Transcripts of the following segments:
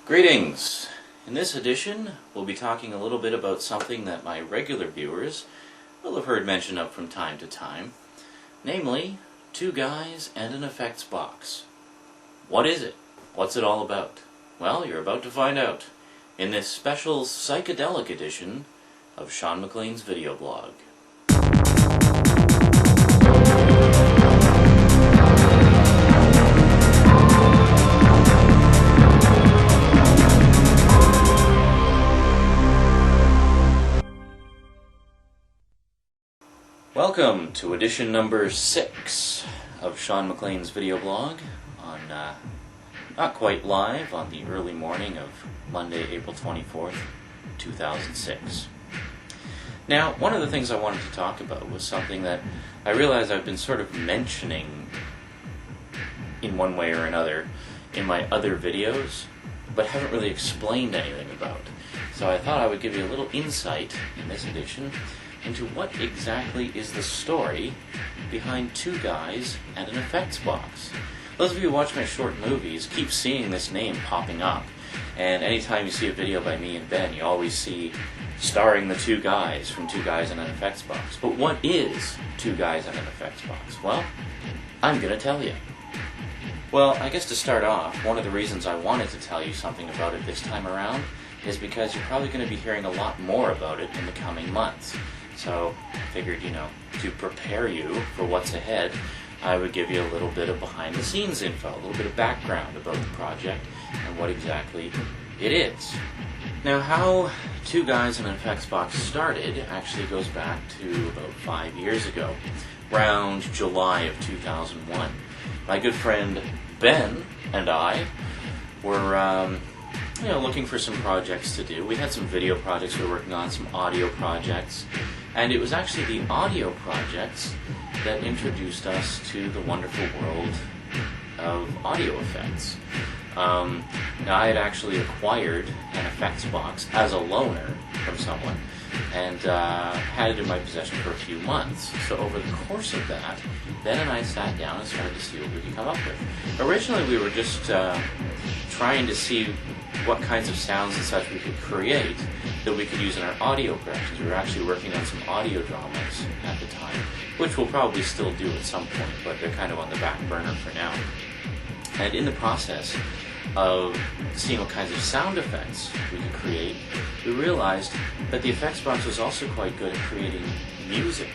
Greetings! In this edition, we'll be talking a little bit about something that my regular viewers will have heard mentioned up from time to time, namely, two guys and an effects box. What is it? What's it all about? Well, you're about to find out in this special psychedelic edition of Sean McLean's video blog. Welcome to edition number 6 of Sean McLean's video blog on, not quite live, on the early morning of Monday, April 24th, 2006. Now, one of the things I wanted to talk about was something that I realize I've been sort of mentioning in one way or another in my other videos, but haven't really explained anything about. So I thought I would give you a little insight in this edition into what exactly is the story behind two guys and an effects box. Those of you who watch my short movies keep seeing this name popping up, and anytime you see a video by me and Ben, you always see starring the two guys from Two Guys and an Effects Box. But what is Two Guys and an Effects Box? Well, I'm going to tell you. Well, I guess to start off, one of the reasons I wanted to tell you something about it this time around is because you're probably going to be hearing a lot more about it in the coming months. So I figured, to prepare you for what's ahead, I would give you a little bit of behind-the-scenes info, a little bit of background about the project and what exactly it is. Now, how Two Guys and an Effects Box started actually goes back to about 5 years ago, around July of 2001. My good friend Ben and I were looking for some projects to do. We had some video projects we were working on, some audio projects, and it was actually the audio projects that introduced us to the wonderful world of audio effects. Now, I had actually acquired an effects box as a loaner from someone, and had it in my possession for a few months. So over the course of that, Ben and I sat down and started to see what we could come up with. Originally, we were just trying to see what kinds of sounds and such we could create that we could use in our audio productions. We were actually working on some audio dramas at the time, which we'll probably still do at some point, but they're kind of on the back burner for now. And in the process of seeing what kinds of sound effects we could create, we realized that the effects box was also quite good at creating music.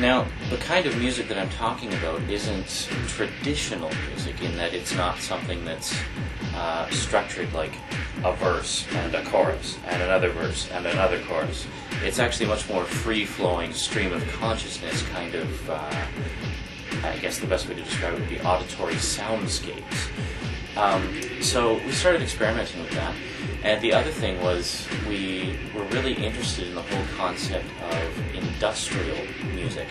Now, the kind of music that I'm talking about isn't traditional music in that it's not something that's structured like a verse and a chorus and another verse and another chorus. It's actually much more free-flowing stream of consciousness kind of, I guess the best way to describe it would be auditory soundscapes. So we started experimenting with that. And the other thing was we were really interested in the whole concept of industrial music.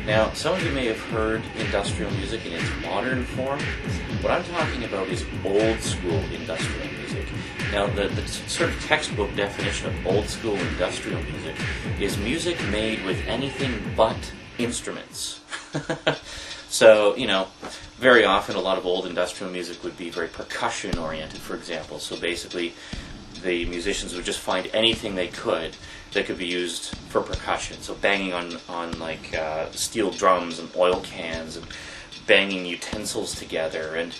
Now, some of you may have heard industrial music in its modern form. What I'm talking about is old school industrial music. Now, the sort of textbook definition of old school industrial music is music made with anything but instruments. So, very often a lot of old industrial music would be very percussion-oriented, for example. So basically, the musicians would just find anything they could that could be used for percussion. So banging on like steel drums and oil cans and banging utensils together and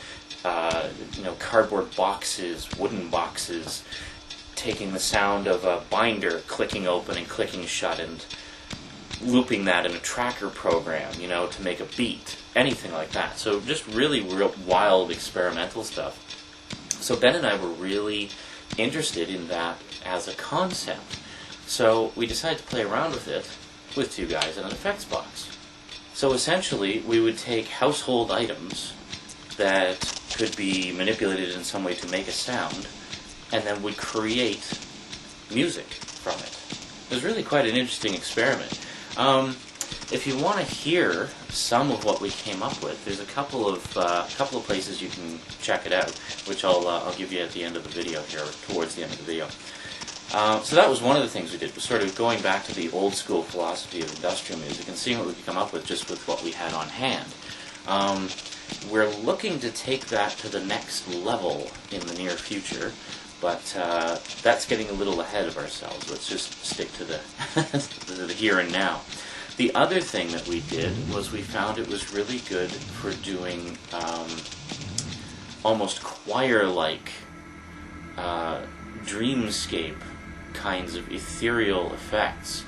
cardboard boxes, wooden boxes, taking the sound of a binder clicking open and clicking shut and looping that in a tracker program, to make a beat, anything like that. So just really real wild experimental stuff. So Ben and I were really interested in that as a concept. So we decided to play around with it with Two Guys and an Effects Box. So essentially, we would take household items that could be manipulated in some way to make a sound, and then would create music from it. It was really quite an interesting experiment. If you want to hear some of what we came up with, there's a couple of places you can check it out, which I'll give you at the end of the video here, or towards the end of the video. So that was one of the things we did, was sort of going back to the old school philosophy of industrial music and seeing what we could come up with just with what we had on hand. We're looking to take that to the next level in the near future But that's getting a little ahead of ourselves. Let's just stick to the, the here and now. The other thing that we did was we found it was really good for doing almost choir-like dreamscape kinds of ethereal effects.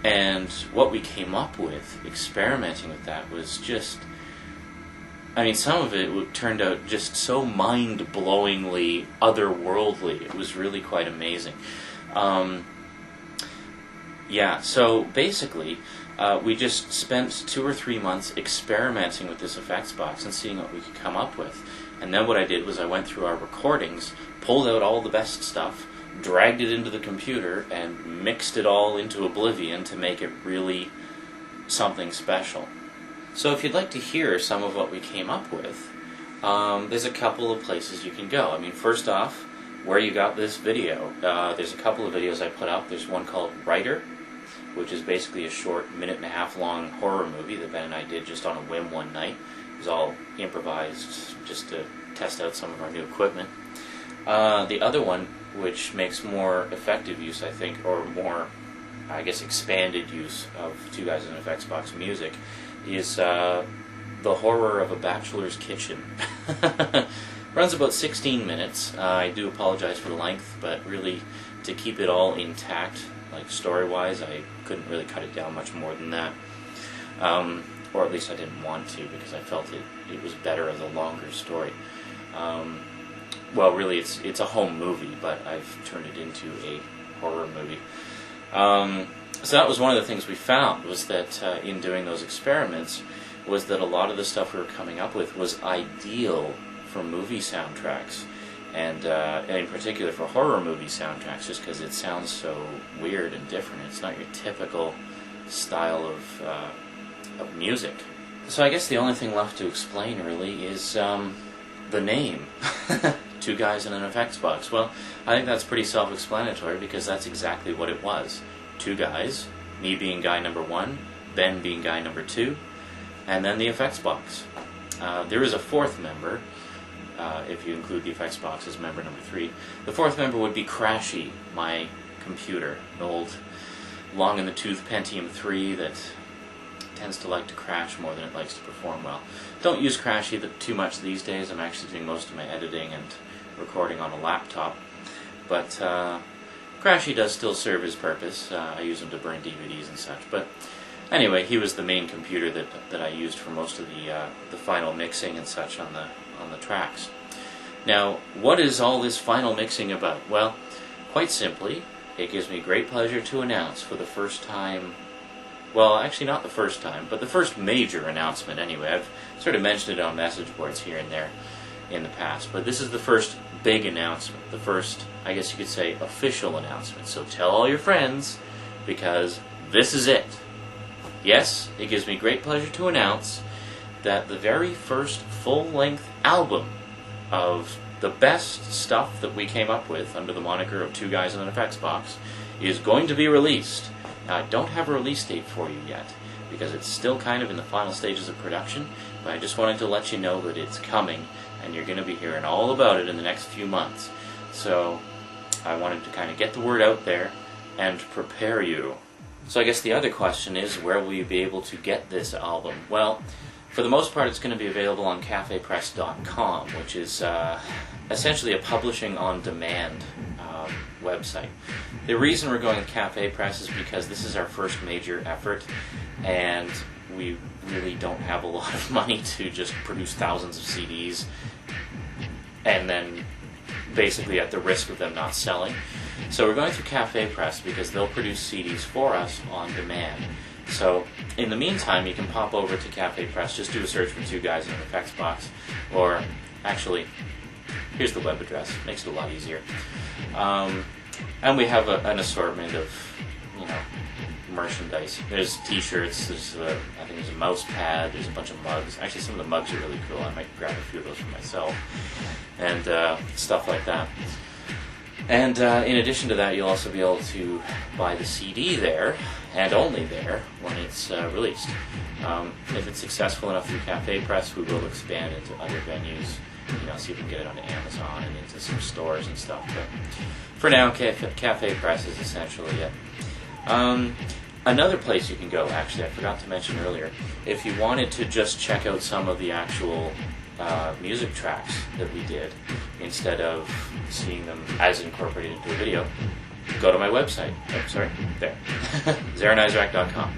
And what we came up with, experimenting with that, was just... I mean, some of it turned out just so mind-blowingly otherworldly. It was really quite amazing. Yeah, so basically, we just spent 2 or 3 months experimenting with this effects box and seeing what we could come up with. And then what I did was I went through our recordings, pulled out all the best stuff, dragged it into the computer, and mixed it all into oblivion to make it really something special. So if you'd like to hear some of what we came up with, there's a couple of places you can go. I mean, first off, where you got this video. There's a couple of videos I put up. There's one called Writer, which is basically a short, minute-and-a-half long horror movie that Ben and I did just on a whim one night. It was all improvised just to test out some of our new equipment. The other one, which makes more effective use, I think, or more, I guess, expanded use of Two Guys in an Effects Box music, is The Horror of a Bachelor's Kitchen. Runs about 16 minutes. I do apologize for the length, but really, to keep it all intact, like story-wise, I couldn't really cut it down much more than that. Or at least I didn't want to, because I felt it was better as a longer story. Well, really, it's a home movie, but I've turned it into a horror movie. So that was one of the things we found, was that in doing those experiments, was that a lot of the stuff we were coming up with was ideal for movie soundtracks, and in particular for horror movie soundtracks, just because it sounds so weird and different. It's not your typical style of music. So I guess the only thing left to explain, really, is the name. Two Guys in an Effects Box. Well, I think that's pretty self-explanatory, because that's exactly what it was. 2 guys, me being guy number 1, Ben being guy number 2, and then the effects box. There is a 4th member, if you include the effects box as member number 3. The 4th member would be Crashy, my computer, an old long-in-the-tooth Pentium 3 that tends to like to crash more than it likes to perform well. Don't use Crashy too much these days. I'm actually doing most of my editing and recording on a laptop. But Crashy does still serve his purpose. I use him to burn DVDs and such. But anyway, he was the main computer that I used for most of the final mixing and such on the tracks. Now, what is all this final mixing about? Well, quite simply, it gives me great pleasure to announce for the first time. Well, actually not the first time, but the first major announcement anyway. I've sort of mentioned it on message boards here and there in the past, but this is the first big announcement, the first, I guess you could say, official announcement. So tell all your friends, because this is it. Yes, it gives me great pleasure to announce that the very first full-length album of the best stuff that we came up with under the moniker of Two Guys in an Effects Box is going to be released. Now, I don't have a release date for you yet, because it's still kind of in the final stages of production, but I just wanted to let you know that it's coming, and you're going to be hearing all about it in the next few months. So, I wanted to kind of get the word out there and prepare you. So I guess the other question is, where will you be able to get this album? Well, for the most part, it's going to be available on cafepress.com, which is essentially a publishing-on-demand website. The reason we're going with Cafe Press is because this is our first major effort, and we really don't have a lot of money to just produce thousands of CDs and then basically at the risk of them not selling. So we're going through Cafe Press because they'll produce CDs for us on demand. So in the meantime, you can pop over to Cafe Press, just do a search for Two Guys in an Effects Box, or actually, here's the web address, makes it a lot easier. And we have an assortment of, merchandise. There's t-shirts, there's I think there's a mouse pad, there's a bunch of mugs. Actually, some of the mugs are really cool. I might grab a few of those for myself, and stuff like that. And in addition to that, you'll also be able to buy the CD there, and only there, when it's released. If it's successful enough through Cafe Press, we will expand into other venues, see if we can get it onto Amazon and into some stores and stuff. But for now, Cafe Press is essentially it. Another place you can go, actually, I forgot to mention earlier, if you wanted to just check out some of the actual music tracks that we did, instead of seeing them as incorporated into a video, go to my website. Oh, sorry, there. ZaranIsaac.com.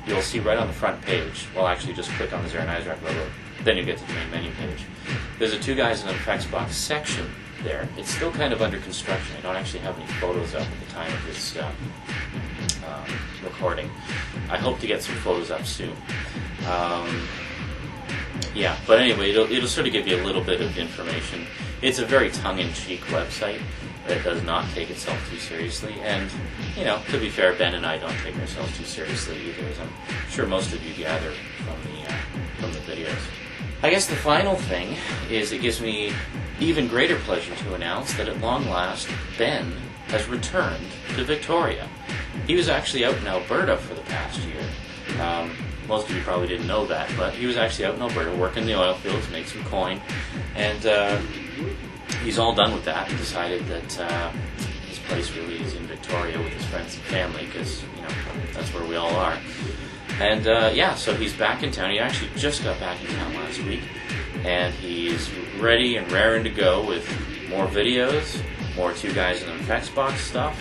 You'll see right on the front page, well, actually just click on the Zaran Isaac logo, then you get to the main menu page. There's a Two Guys in an Effects Box section there. It's still kind of under construction. I don't actually have any photos up at the time of this recording. I hope to get some photos up soon. Yeah, but anyway, it'll sort of give you a little bit of information. It's a very tongue-in-cheek website that does not take itself too seriously, and, you know, to be fair, Ben and I don't take ourselves too seriously either, as I'm sure most of you gather from the videos. I guess the final thing is it gives me even greater pleasure to announce that at long last, Ben has returned to Victoria. He was actually out in Alberta for the past year. Most of you probably didn't know that, but he was actually out in Alberta working the oil fields, make some coin, and he's all done with that and decided that his place really is in Victoria with his friends and family, because, you know, that's where we all are. And yeah, so he's back in town. He actually just got back in town last week, and he's ready and raring to go with more videos, more Two Guys in an Effects Box stuff,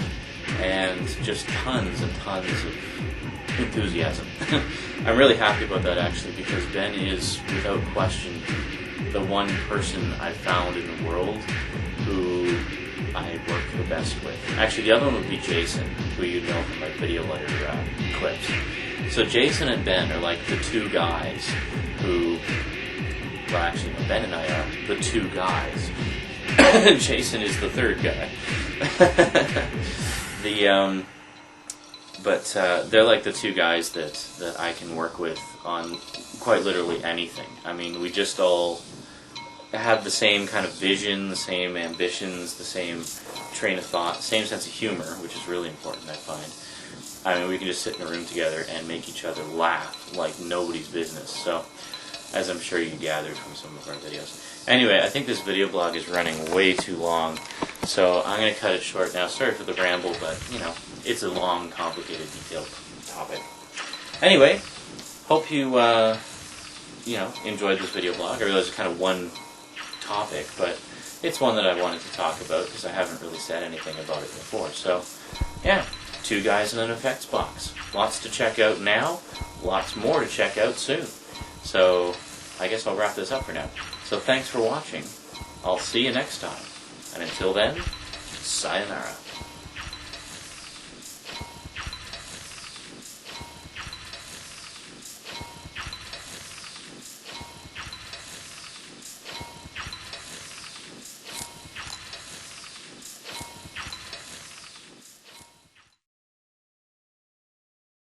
and just tons and tons of enthusiasm. I'm really happy about that, actually, because Ben is, without question, the one person I've found in the world who I work the best with. Actually, the other one would be Jason, who you know from my video letter clips. So Jason and Ben are like the two guys who, well, actually, no, Ben and I are the two guys. Jason is the third guy. But they're like the two guys that I can work with on quite literally anything. I mean, we just all have the same kind of vision, the same ambitions, the same train of thought, same sense of humor, which is really important, I find. I mean, we can just sit in a room together and make each other laugh like nobody's business. So, as I'm sure you gathered from some of our videos. Anyway, I think this video blog is running way too long, so I'm going to cut it short now. Sorry for the ramble, but, you know, it's a long, complicated, detailed topic. Anyway, hope you, you know, enjoyed this video blog. I realize it's kind of one topic, but it's one that I wanted to talk about because I haven't really said anything about it before. So, yeah, Two Guys in an Effects Box. Lots to check out now, lots more to check out soon. So, I guess I'll wrap this up for now. So thanks for watching. I'll see you next time. And until then, sayonara.